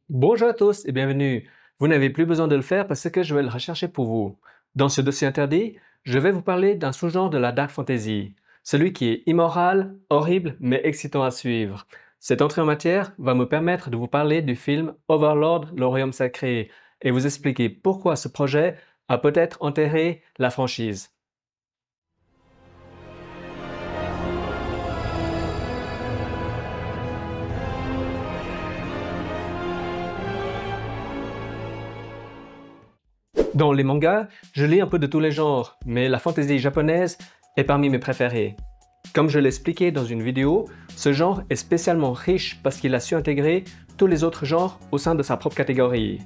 Bonjour à tous et bienvenue. Vous n'avez plus besoin de le faire parce que je vais le rechercher pour vous. Dans ce dossier interdit, je vais vous parler d'un sous-genre de la dark fantasy, celui qui est immoral, horrible mais excitant à suivre. Cette entrée en matière va me permettre de vous parler du film Overlord, le royaume sacré et vous expliquer pourquoi ce projet a peut-être enterré la franchise. Dans les mangas, je lis un peu de tous les genres, mais la fantasy japonaise est parmi mes préférés. Comme je l'ai expliqué dans une vidéo, ce genre est spécialement riche parce qu'il a su intégrer tous les autres genres au sein de sa propre catégorie.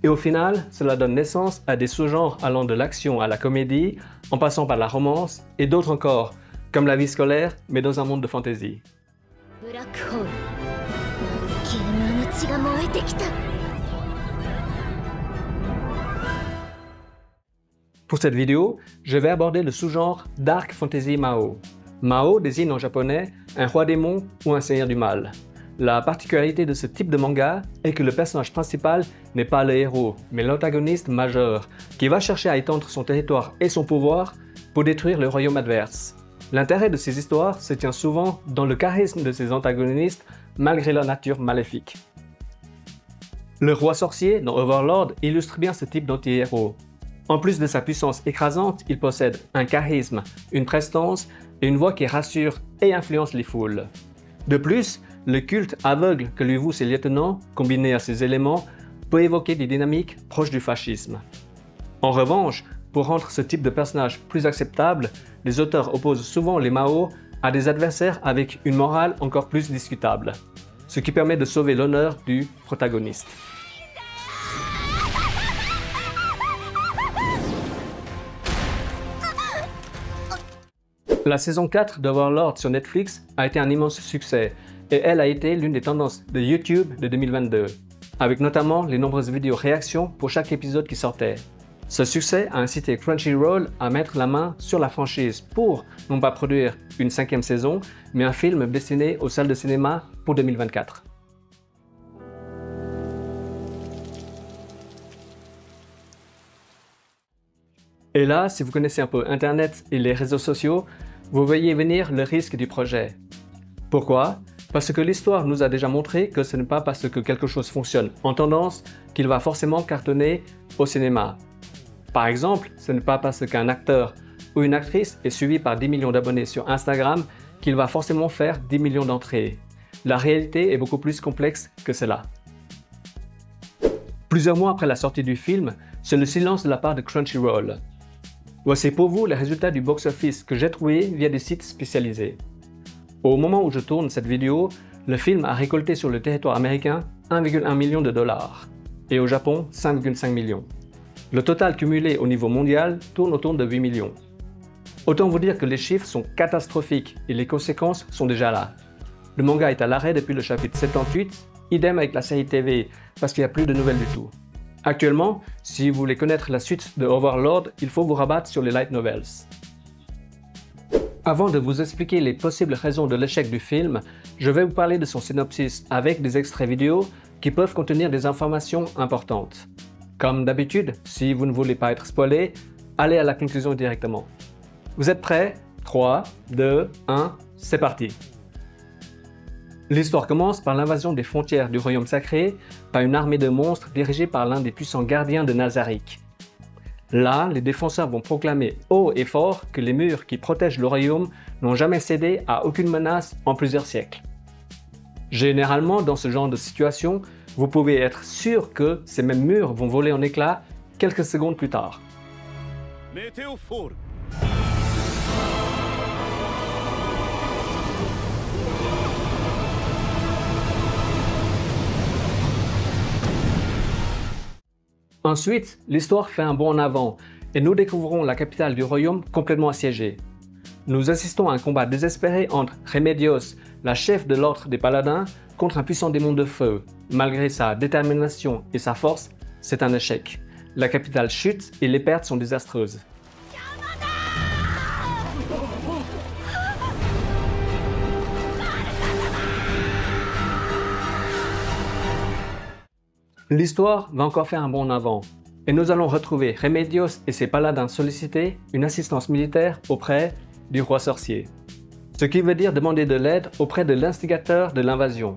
Et au final, cela donne naissance à des sous-genres allant de l'action à la comédie, en passant par la romance et d'autres encore, comme la vie scolaire, mais dans un monde de fantasy. Pour cette vidéo, je vais aborder le sous-genre Dark Fantasy Mao. Mao désigne en japonais un roi démon ou un seigneur du mal. La particularité de ce type de manga est que le personnage principal n'est pas le héros, mais l'antagoniste majeur, qui va chercher à étendre son territoire et son pouvoir pour détruire le royaume adverse. L'intérêt de ces histoires se tient souvent dans le charisme de ces antagonistes malgré leur nature maléfique. Le roi sorcier dans Overlord illustre bien ce type d'anti-héros. En plus de sa puissance écrasante, il possède un charisme, une prestance et une voix qui rassure et influence les foules. De plus, le culte aveugle que lui vouent ses lieutenants, combiné à ces éléments, peut évoquer des dynamiques proches du fascisme. En revanche, pour rendre ce type de personnage plus acceptable, les auteurs opposent souvent les Mao à des adversaires avec une morale encore plus discutable, ce qui permet de sauver l'honneur du protagoniste. La saison 4 d'Overlord sur Netflix a été un immense succès et elle a été l'une des tendances de YouTube de 2022, avec notamment les nombreuses vidéos réactions pour chaque épisode qui sortait. Ce succès a incité Crunchyroll à mettre la main sur la franchise pour non pas produire une 5e saison, mais un film destiné aux salles de cinéma pour 2024. Et là, si vous connaissez un peu Internet et les réseaux sociaux, vous voyez venir le risque du projet. Pourquoi? Parce que l'histoire nous a déjà montré que ce n'est pas parce que quelque chose fonctionne en tendance qu'il va forcément cartonner au cinéma. Par exemple, ce n'est pas parce qu'un acteur ou une actrice est suivi par 10 millions d'abonnés sur Instagram qu'il va forcément faire 10 millions d'entrées. La réalité est beaucoup plus complexe que cela. Plusieurs mois après la sortie du film, c'est le silence de la part de Crunchyroll. Voici pour vous les résultats du box-office que j'ai trouvé via des sites spécialisés. Au moment où je tourne cette vidéo, le film a récolté sur le territoire américain 1,1 million de dollars et au Japon 5,5 millions. Le total cumulé au niveau mondial tourne autour de 8 millions. Autant vous dire que les chiffres sont catastrophiques et les conséquences sont déjà là. Le manga est à l'arrêt depuis le chapitre 78, idem avec la série TV parce qu'il n'y a plus de nouvelles du tout. Actuellement, si vous voulez connaître la suite de Overlord, il faut vous rabattre sur les light novels. Avant de vous expliquer les possibles raisons de l'échec du film, je vais vous parler de son synopsis avec des extraits vidéo qui peuvent contenir des informations importantes. Comme d'habitude, si vous ne voulez pas être spoilé, allez à la conclusion directement. Vous êtes prêts? 3, 2, 1, c'est parti! L'histoire commence par l'invasion des frontières du royaume sacré par une armée de monstres dirigée par l'un des puissants gardiens de Nazarick. Là, les défenseurs vont proclamer haut et fort que les murs qui protègent le royaume n'ont jamais cédé à aucune menace en plusieurs siècles. Généralement, dans ce genre de situation, vous pouvez être sûr que ces mêmes murs vont voler en éclats quelques secondes plus tard. Ensuite, l'histoire fait un bond en avant et nous découvrons la capitale du royaume complètement assiégée. Nous assistons à un combat désespéré entre Remedios, la chef de l'ordre des paladins, contre un puissant démon de feu. Malgré sa détermination et sa force, c'est un échec. La capitale chute et les pertes sont désastreuses. L'histoire va encore faire un bond en avant, et nous allons retrouver Remedios et ses paladins solliciter une assistance militaire auprès du roi sorcier. Ce qui veut dire demander de l'aide auprès de l'instigateur de l'invasion.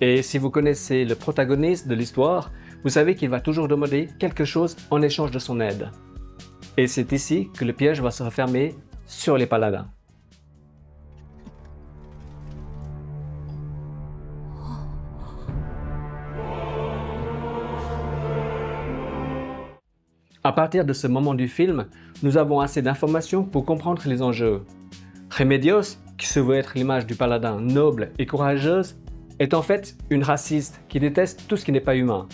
Et si vous connaissez le protagoniste de l'histoire, vous savez qu'il va toujours demander quelque chose en échange de son aide. Et c'est ici que le piège va se refermer sur les paladins. À partir de ce moment du film, nous avons assez d'informations pour comprendre les enjeux. Remedios, qui se veut être l'image du paladin noble et courageuse, est en fait une raciste qui déteste tout ce qui n'est pas humain.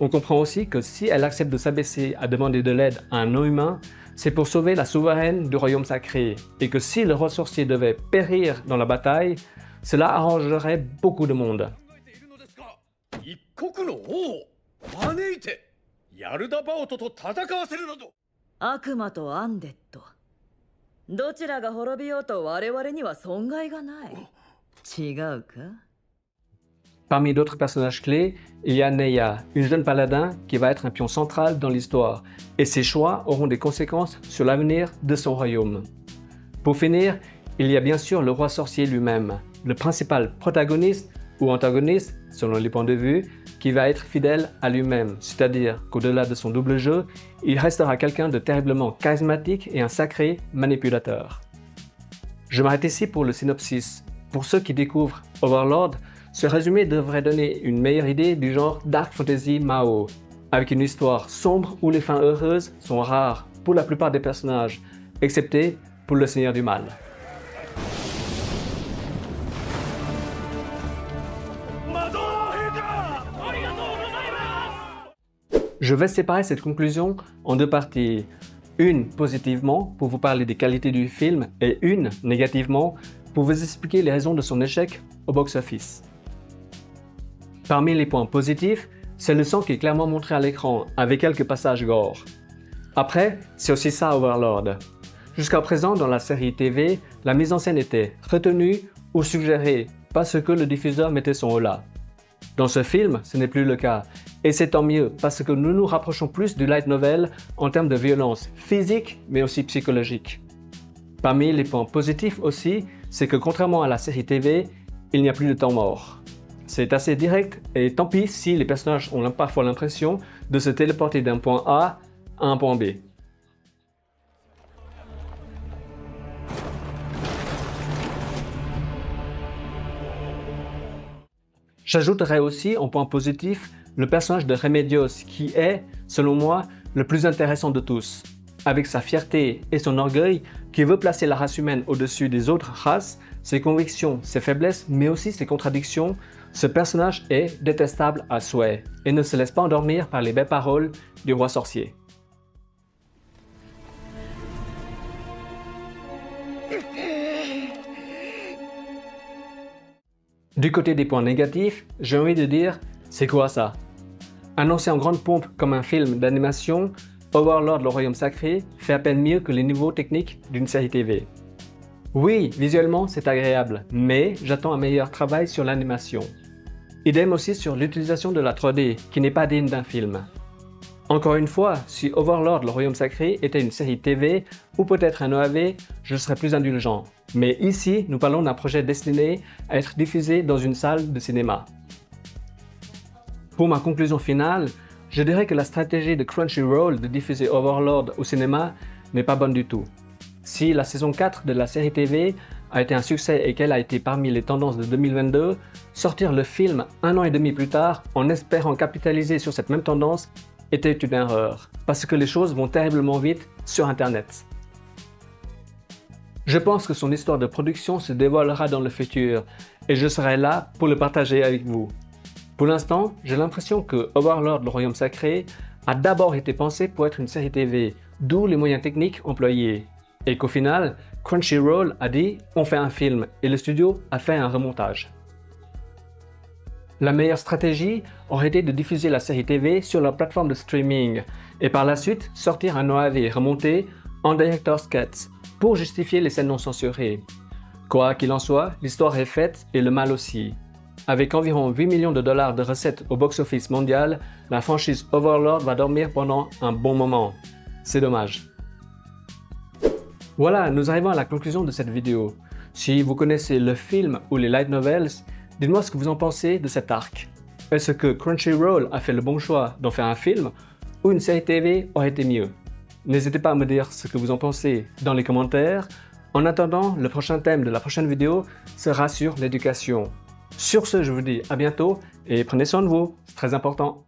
On comprend aussi que si elle accepte de s'abaisser à demander de l'aide à un non-humain, c'est pour sauver la souveraine du royaume sacré, et que si le roi sorcier devait périr dans la bataille, cela arrangerait beaucoup de monde. Parmi d'autres personnages clés, il y a Neya, une jeune paladin qui va être un pion central dans l'histoire, et ses choix auront des conséquences sur l'avenir de son royaume. Pour finir, il y a bien sûr le roi sorcier lui-même, le principal protagoniste ou antagoniste, selon les points de vue, qui va être fidèle à lui-même, c'est-à-dire qu'au-delà de son double jeu, il restera quelqu'un de terriblement charismatique et un sacré manipulateur. Je m'arrête ici pour le synopsis. Pour ceux qui découvrent Overlord, ce résumé devrait donner une meilleure idée du genre Dark Fantasy Mao, avec une histoire sombre où les fins heureuses sont rares pour la plupart des personnages, excepté pour le Seigneur du Mal. Je vais séparer cette conclusion en deux parties. Une positivement pour vous parler des qualités du film et une négativement pour vous expliquer les raisons de son échec au box-office. Parmi les points positifs, c'est le sang qui est clairement montré à l'écran avec quelques passages gore. Après, c'est aussi ça Overlord. Jusqu'à présent dans la série TV, la mise en scène était retenue ou suggérée parce que le diffuseur mettait son holà. Dans ce film, ce n'est plus le cas, et c'est tant mieux parce que nous nous rapprochons plus du light novel en termes de violence physique mais aussi psychologique. Parmi les points positifs aussi, c'est que contrairement à la série TV, il n'y a plus de temps mort. C'est assez direct et tant pis si les personnages ont parfois l'impression de se téléporter d'un point A à un point B. J'ajouterai aussi en point positif le personnage de Remedios qui est, selon moi, le plus intéressant de tous. Avec sa fierté et son orgueil qui veut placer la race humaine au-dessus des autres races, ses convictions, ses faiblesses mais aussi ses contradictions, ce personnage est détestable à souhait et ne se laisse pas endormir par les belles paroles du roi sorcier. Du côté des points négatifs, j'ai envie de dire, c'est quoi ça? Annoncé en grande pompe comme un film d'animation, Overlord le Royaume Sacré fait à peine mieux que les niveaux techniques d'une série TV. Oui, visuellement c'est agréable, mais j'attends un meilleur travail sur l'animation. Idem aussi sur l'utilisation de la 3D, qui n'est pas digne d'un film. Encore une fois, si Overlord le Royaume Sacré était une série TV ou peut-être un OAV, je serais plus indulgent. Mais ici, nous parlons d'un projet destiné à être diffusé dans une salle de cinéma. Pour ma conclusion finale, je dirais que la stratégie de Crunchyroll de diffuser Overlord au cinéma n'est pas bonne du tout. Si la saison 4 de la série TV a été un succès et qu'elle a été parmi les tendances de 2022, sortir le film un an et demi plus tard en espérant capitaliser sur cette même tendance était une erreur, parce que les choses vont terriblement vite sur Internet. Je pense que son histoire de production se dévoilera dans le futur, et je serai là pour le partager avec vous. Pour l'instant, j'ai l'impression que Overlord le Royaume Sacré a d'abord été pensé pour être une série TV, d'où les moyens techniques employés. Et qu'au final, Crunchyroll a dit « on fait un film » et le studio a fait un remontage. La meilleure stratégie aurait été de diffuser la série TV sur leur plateforme de streaming et par la suite sortir un OAV remonté en Director's Cut pour justifier les scènes non censurées. Quoi qu'il en soit, l'histoire est faite et le mal aussi. Avec environ 8 millions de dollars de recettes au box-office mondial, la franchise Overlord va dormir pendant un bon moment. C'est dommage. Voilà, nous arrivons à la conclusion de cette vidéo. Si vous connaissez le film ou les light novels, dites-moi ce que vous en pensez de cet arc. Est-ce que Crunchyroll a fait le bon choix d'en faire un film ou une série TV aurait été mieux? N'hésitez pas à me dire ce que vous en pensez dans les commentaires. En attendant, le prochain thème de la prochaine vidéo sera sur l'éducation. Sur ce, je vous dis à bientôt et prenez soin de vous, c'est très important.